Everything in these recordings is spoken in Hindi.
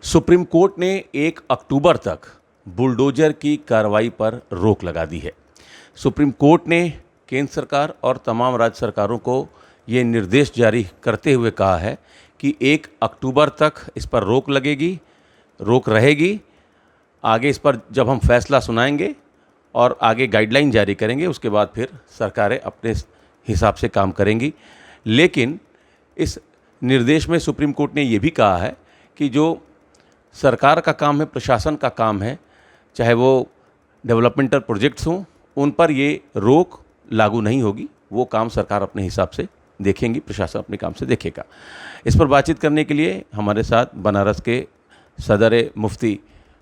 सुप्रीम कोर्ट ने 1 अक्टूबर तक बुलडोजर की कार्रवाई पर रोक लगा दी है। सुप्रीम कोर्ट ने केंद्र सरकार और तमाम राज्य सरकारों को ये निर्देश जारी करते हुए कहा है कि 1 अक्टूबर तक इस पर रोक रहेगी। आगे इस पर जब हम फैसला सुनाएंगे और आगे गाइडलाइन जारी करेंगे, उसके बाद फिर सरकारें अपने हिसाब से काम करेंगी। लेकिन इस निर्देश में सुप्रीम कोर्ट ने ये भी कहा है कि जो सरकार का काम है, प्रशासन का काम है, चाहे वो डेवलपमेंटल प्रोजेक्ट्स हों, उन पर ये रोक लागू नहीं होगी। वो काम सरकार अपने हिसाब से देखेंगी, प्रशासन अपने काम से देखेगा। इस पर बातचीत करने के लिए हमारे साथ बनारस के सदर मुफ्ती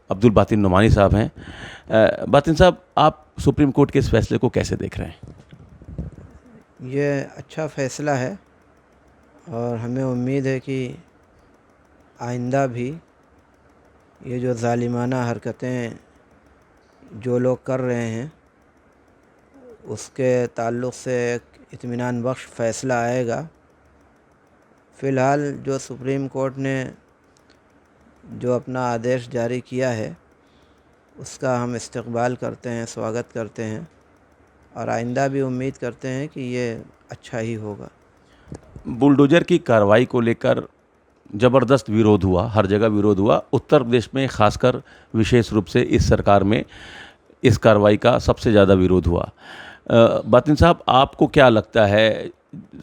अब्दुल बातिन नुमानी साहब हैं। बातिन साहब, आप सुप्रीम कोर्ट के इस फैसले को कैसे देख रहे हैं? ये अच्छा फ़ैसला है और हमें उम्मीद है कि आइंदा भी ये जो ज़ालिमाना हरकतें जो लोग कर रहे हैं उसके ताल्लुक़ से एक इत्मीनान बख्श फ़ैसला आएगा। फ़िलहाल जो सुप्रीम कोर्ट ने जो अपना आदेश जारी किया है उसका हम इस्तक़बाल करते हैं, स्वागत करते हैं और आइंदा भी उम्मीद करते हैं कि ये अच्छा ही होगा। बुलडोजर की कार्रवाई को लेकर ज़बरदस्त विरोध हुआ, हर जगह विरोध हुआ। उत्तर प्रदेश में खासकर विशेष रूप से इस सरकार में इस कार्रवाई का सबसे ज़्यादा विरोध हुआ। बातिन साहब, आपको क्या लगता है,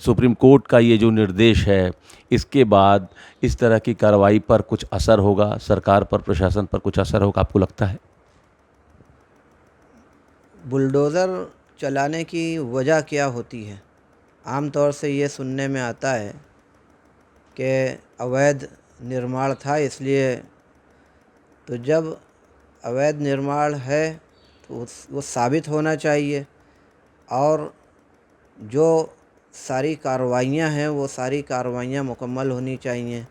सुप्रीम कोर्ट का ये जो निर्देश है, इसके बाद इस तरह की कार्रवाई पर कुछ असर होगा, सरकार पर, प्रशासन पर कुछ असर होगा, आपको लगता है? बुलडोज़र चलाने की वजह क्या होती है? आम तौर से ये सुनने में आता है कि अवैध निर्माण था, इसलिए तो जब अवैध निर्माण है तो वो साबित होना चाहिए और जो सारी कार्रवाइयाँ हैं वो सारी कार्रवाइयाँ मुकम्मल होनी चाहिए।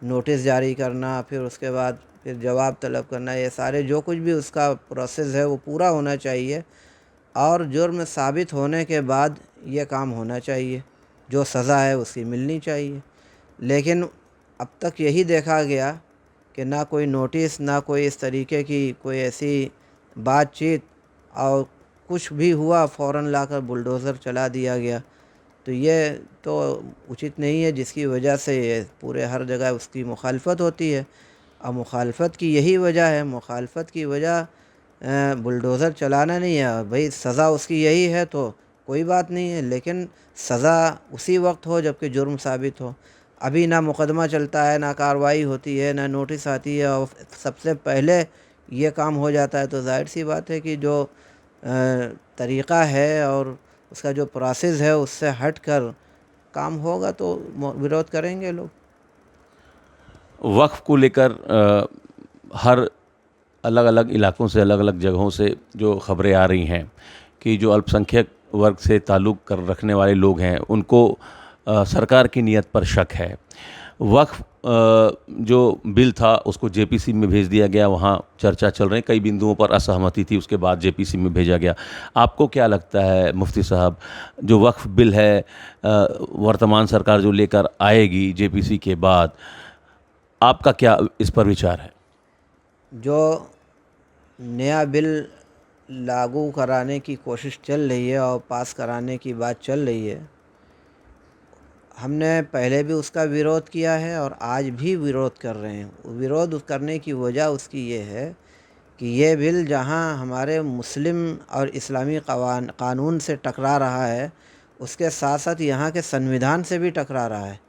नोटिस जारी करना, फिर उसके बाद फिर जवाब तलब करना, ये सारे जो कुछ भी उसका प्रोसेस है वो पूरा होना चाहिए और जुर्म साबित होने के बाद ये काम होना चाहिए, जो सज़ा है उसकी मिलनी चाहिए। लेकिन अब तक यही देखा गया कि ना कोई नोटिस, ना कोई इस तरीके की कोई ऐसी बातचीत और कुछ भी हुआ फ़ौरन लाकर बुलडोज़र चला दिया गया। तो ये तो उचित नहीं है, जिसकी वजह से ये पूरे हर जगह उसकी मुखालफत होती है और मुखालफत की यही वजह है। मुखालफत की वजह बुलडोज़र चलाना नहीं है। भाई सज़ा उसकी यही है तो कोई बात नहीं है, लेकिन सज़ा उसी वक्त हो जबकि जुर्म साबित हो। अभी ना मुकदमा चलता है, ना कार्रवाई होती है, ना नोटिस आती है और सबसे पहले ये काम हो जाता है, तो ज़ाहिर सी बात है कि जो तरीक़ा है और उसका जो प्रोसेस है उससे हट कर काम होगा तो विरोध करेंगे लोग। वक्फ को लेकर हर अलग अलग इलाकों से, अलग अलग जगहों से जो खबरें आ रही हैं कि जो अल्पसंख्यक वर्ग से ताल्लुक़ कर रखने वाले लोग हैं उनको सरकार की नीयत पर शक है। वक्फ जो बिल था उसको जेपीसी में भेज दिया गया, वहाँ चर्चा चल रही, कई बिंदुओं पर असहमति थी, उसके बाद जेपीसी में भेजा गया। आपको क्या लगता है मुफ्ती साहब, जो वक्फ बिल है वर्तमान सरकार जो लेकर आएगी जेपीसी के बाद, आपका क्या इस पर विचार है? जो नया बिल लागू कराने की कोशिश चल रही है और पास कराने की बात चल रही है, हमने पहले भी उसका विरोध किया है और आज भी विरोध कर रहे हैं। विरोध करने की वजह उसकी ये है कि ये बिल जहां हमारे मुस्लिम और इस्लामी कानून से टकरा रहा है, उसके साथ साथ यहाँ के संविधान से भी टकरा रहा है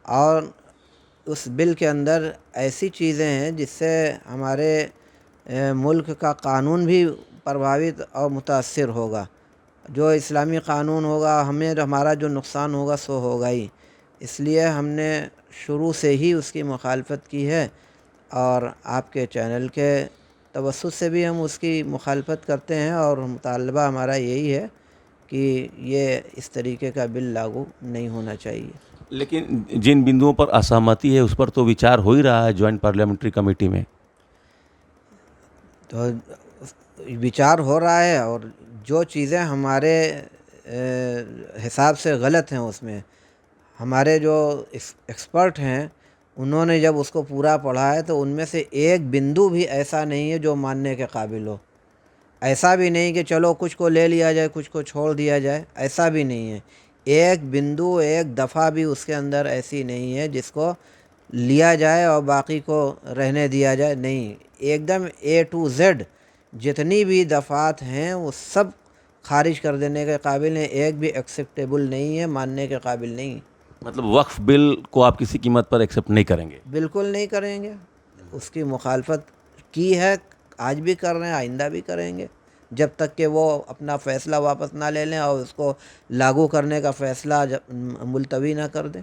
और उस बिल के अंदर ऐसी चीज़ें हैं जिससे हमारे मुल्क का कानून भी प्रभावित और मुतासिर होगा। जो इस्लामी कानून होगा, हमें हमारा जो नुकसान होगा सो होगा ही। इसलिए हमने शुरू से ही उसकी मुखालफत की है और आपके चैनल के तवस्सुत से भी हम उसकी मुखालफत करते हैं और मुतालबा हमारा यही है कि ये इस तरीके का बिल लागू नहीं होना चाहिए। लेकिन जिन बिंदुओं पर असहमति है उस पर तो विचार हो ही रहा है जॉइंट पार्लियामेंट्री कमेटी में। तो विचार हो रहा है और जो चीज़ें हमारे हिसाब से गलत हैं उसमें हमारे जो एक्सपर्ट हैं उन्होंने जब उसको पूरा पढ़ा है तो उनमें से एक बिंदु भी ऐसा नहीं है जो मानने के काबिल हो। ऐसा भी नहीं कि चलो कुछ को ले लिया जाए, कुछ को छोड़ दिया जाए, ऐसा भी नहीं है। एक बिंदु, एक दफ़ा भी उसके अंदर ऐसी नहीं है जिसको लिया जाए और बाकी को रहने दिया जाए, नहीं। एकदम A to Z जितनी भी दफ़ात हैं वो सब खारिज कर देने के काबिल हैं, एक भी एक्सेप्टेबल नहीं है, मानने के काबिल नहीं। मतलब वक्फ बिल को आप किसी कीमत पर एक्सेप्ट नहीं करेंगे? बिल्कुल नहीं करेंगे। उसकी मुखालफत की है, आज भी कर रहे हैं, आइंदा भी करेंगे, जब तक कि वो अपना फ़ैसला वापस ना ले लें और उसको लागू करने का फ़ैसला मुलतवी ना कर दें।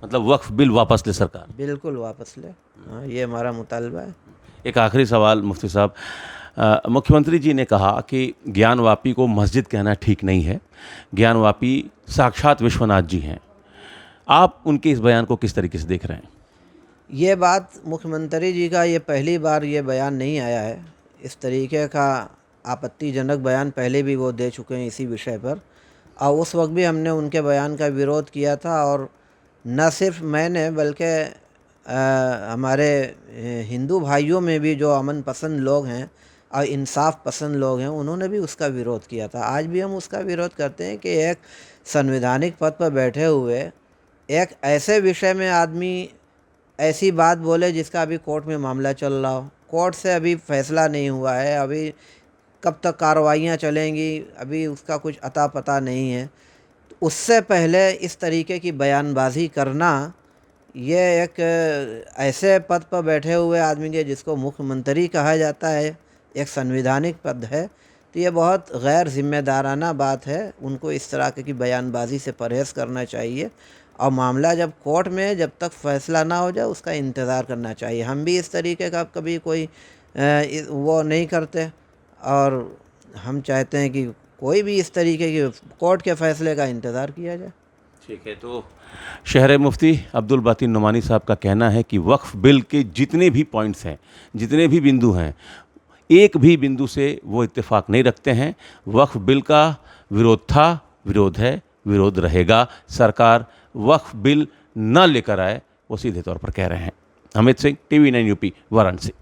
मतलब वक्फ बिल वापस ले सरकार? बिल्कुल वापस ले, हाँ, ये हमारा मुतालबा है। एक आखिरी सवाल मुफ्ती साहब, मुख्यमंत्री जी ने कहा कि ज्ञानवापी को मस्जिद कहना ठीक नहीं है, ज्ञानवापी साक्षात विश्वनाथ जी हैं। आप उनके इस बयान को किस तरीके से देख रहे हैं? ये बात मुख्यमंत्री जी का ये पहली बार ये बयान नहीं आया है। इस तरीके का आपत्तिजनक बयान पहले भी वो दे चुके हैं इसी विषय पर, और उस वक्त भी हमने उनके बयान का विरोध किया था। और न सिर्फ मैंने बल्कि हमारे हिंदू भाइयों में भी जो अमन पसंद लोग हैं और इंसाफ पसंद लोग हैं, उन्होंने भी उसका विरोध किया था। आज भी हम उसका विरोध करते हैं कि एक संवैधानिक पद पर बैठे हुए एक ऐसे विषय में आदमी ऐसी बात बोले जिसका अभी कोर्ट में मामला चल रहा हो, कोर्ट से अभी फ़ैसला नहीं हुआ है, अभी कब तक कार्रवाइयाँ चलेंगी अभी उसका कुछ अता पता नहीं है। तो उससे पहले इस तरीके की बयानबाजी करना, ये एक ऐसे पद पर बैठे हुए आदमी के जिसको मुख्यमंत्री कहा जाता है, एक संवैधानिक पद है, तो ये बहुत गैर जिम्मेदाराना बात है। उनको इस तरह की बयानबाजी से परहेज़ करना चाहिए और मामला जब कोर्ट में है, जब तक फ़ैसला ना हो जाए उसका इंतज़ार करना चाहिए। हम भी इस तरीके का कभी कोई वो नहीं करते और हम चाहते हैं कि कोई भी इस तरीके की कोर्ट के फ़ैसले का इंतज़ार किया जाए। ठीक है, तो शहर मुफ्ती अब्दुल बाती नुमानी साहब का कहना है कि वक्फ बिल के जितने भी पॉइंट्स हैं, जितने भी बिंदु हैं, एक भी बिंदु से वो इत्तेफाक नहीं रखते हैं। वक्फ बिल का विरोध था, विरोध है, विरोध रहेगा। सरकार वक्फ बिल न लेकर आए, वो सीधे तौर पर कह रहे हैं। Amit Singh, TV9 UP, Varanasi.